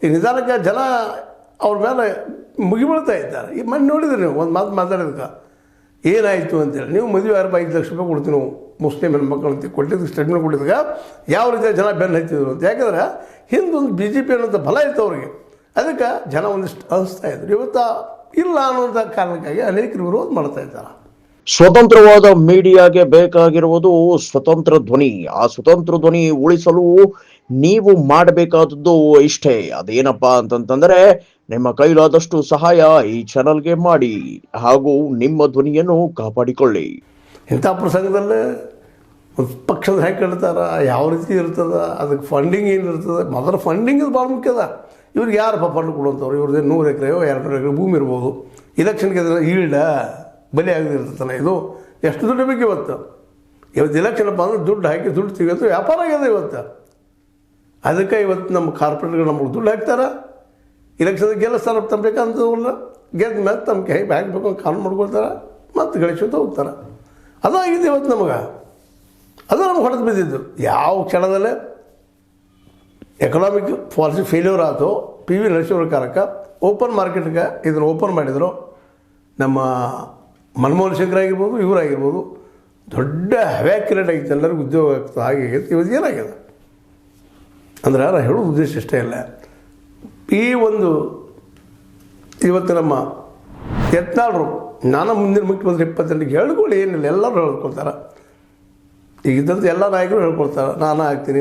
ಈ ನಿಧಾನಕ್ಕೆ ಜನ ಅವ್ರ ಮೇಲೆ ಮುಗಿಬೀಳ್ತಾ ಇದ್ದಾರೆ. ಈ ಮನೆ ನೋಡಿದ್ರಿ ನೀವು ಒಂದು ಮಾತು ಮಾತಾಡೋದಕ್ಕೆ ಏನಾಯಿತು ಅಂತೇಳಿ, ನೀವು ಮದುವೆ 5 ಲಕ್ಷ ರೂಪಾಯಿ ಕೊಡ್ತೀವಿ ನಾವು ಮುಸ್ಲಿಮ್ ಹೆಣ್ಮಕ್ಳು ಅಂತ ಕೊಟ್ಟಿದ್ದು ಸ್ಟೇಟ್ಮೆಂಟ್ ಕೊಟ್ಟಿದ್ದಾಗ ಯಾವ ರೀತಿಯ ಜನ ಬೆನ್ನು ಹತ್ತಿದ್ರು ಅಂತ. ಯಾಕಂದ್ರೆ ಹಿಂದೊಂದು BJP ಅನ್ನೋಂಥ ಬಲ ಇತ್ತು ಅವ್ರಿಗೆ, ಅದಕ್ಕೆ ಜನ ಒಂದಿಷ್ಟು ಅನಿಸ್ತಾ ಇದ್ರು. ಇವತ್ತು ಇಲ್ಲ ಅನ್ನೋಂಥ ಕಾರಣಕ್ಕಾಗಿ ಅನೇಕರು ವಿರೋಧ ಮಾಡ್ತಾ ಇದ್ದಾರೆ. ಸ್ವತಂತ್ರವಾದ ಮೀಡಿಯಾಗೆ ಬೇಕಾಗಿರುವುದು ಸ್ವತಂತ್ರ ಧ್ವನಿ. ಆ ಸ್ವತಂತ್ರ ಧ್ವನಿ ಉಳಿಸಲು ನೀವು ಮಾಡಬೇಕಾದದ್ದು ಇಷ್ಟೇ. ಅದೇನಪ್ಪಾ ಅಂತಂತಂದ್ರೆ ನಿಮ್ಮ ಕೈಲಾದಷ್ಟು ಸಹಾಯ ಈ ಚಾನಲ್ಗೆ ಮಾಡಿ ಹಾಗೂ ನಿಮ್ಮ ಧ್ವನಿಯನ್ನು ಕಾಪಾಡಿಕೊಳ್ಳಿ. ಇಂಥ ಪ್ರಸಂಗದಲ್ಲೇ ಒಂದು ಪಕ್ಷದ ಹೇಗೆ ಹೇಳ್ತಾರೆ, ಯಾವ ರೀತಿ ಇರ್ತದೆ, ಅದಕ್ಕೆ ಫಂಡಿಂಗ್ ಏನಿರ್ತದೆ. ಮೊದಲು ಫಂಡಿಂಗ್ ಭಾಳ ಮುಖ್ಯದ. ಇವ್ರಿಗೆ ಯಾರಪ್ಪ ಫಂಡ್ ಕೊಡುವಂಥವ್ರು? ಇವ್ರದ್ದು 100 ಎಕರೆಯೋ 200 ಎಕರೆ ಭೂಮಿ ಇರ್ಬೋದು. ಇಲೆಕ್ಷನ್ಗೆ ಈಲ್ಡ ಬಲಿ ಆಗಿರ್ತಲ್ಲ, ಇದು ಎಷ್ಟು ದುಡ್ಡು ಬೇಕು ಇವತ್ತು ಇಲೆಕ್ಷನಪ್ಪ ಅಂದ್ರೆ ದುಡ್ಡು ಹಾಕಿ ದುಡ್ಡು ತೆಗೆದು ವ್ಯಾಪಾರ ಆಗ್ಯದ ಇವತ್ತು. ಅದಕ್ಕೆ ಇವತ್ತು ನಮ್ಮ ಕಾರ್ಪೊರೇಟ್ಗಳು ನಮಗೆ ದುಡ್ಡು ಹಾಕ್ತಾರೆ, ಇಲೆಕ್ಷನ್ ಗೆಲ್ಲಿಸ್ತಾರೆ, ತಮ್ಮಬೇಕಂತಲ್ಲ, ಗೆದ್ದ ಮೇಲೆ ತಮ್ಮ ಕೈ ಹಾಕಬೇಕು ಅಂತ ಕಾನೂನು ಮಾಡ್ಕೊಳ್ತಾರೆ, ಮತ್ತು ಗಳಿಸ್ಕೊತ ಹೋಗ್ತಾರೆ. ಅದಾಗಿದೆ ಇವತ್ತು ನಮಗೆ, ಅದು ನಮ್ಗೆ ಹೊಡೆದು ಬಿದ್ದಿದ್ದು. ಯಾವ ಕ್ಷಣದಲ್ಲೇ ಎಕನಾಮಿಕ್ ಪಾಲಿಸಿ ಫೇಲ್ಯೂರ್ ಆಯಿತು, PV ನರಸಿಂಹರ ಕಾಲಕ್ಕೆ ಓಪನ್ ಮಾರ್ಕೆಟ್ಗೆ ಇದನ್ನು ಓಪನ್ ಮಾಡಿದರು. ನಮ್ಮ ಮನಮೋಹನ್ ಸಿಂಗ್ ಆಗಿರ್ಬೋದು, ಇವರಾಗಿರ್ಬೋದು, ದೊಡ್ಡ ಹವ್ಯಾಕ್ ಕ್ರಿಯೇಟ್ ಆಗಿತ್ತು, ಎಲ್ಲರಿಗೂ ಉದ್ಯೋಗ ಆಗ್ತದೆ. ಹಾಗೆ ಇವತ್ತು ಏನಾಗಿದೆ ಅಂದರೆ ನಾನು ಹೇಳೋದು ಉದ್ದೇಶ ಇಷ್ಟೇ ಇಲ್ಲ. ಈ ಒಂದು ಇವತ್ತು ನಮ್ಮ ಯತ್ನಾಳರು ನಾನು ಮುಂದಿನ ಮುಖ್ಯಮಂತ್ರಿ 28ಕ್ಕೆ ಹೇಳ್ಕೊಳ್ಳಿ, ಏನಿಲ್ಲ ಎಲ್ಲರೂ ಹೇಳ್ಕೊಳ್ತಾರೆ. ಈಗ ಇದ್ದಂಥ ಎಲ್ಲ ನಾಯಕರು ಹೇಳ್ಕೊಳ್ತಾರೆ, ನಾನು ಆಗ್ತೀನಿ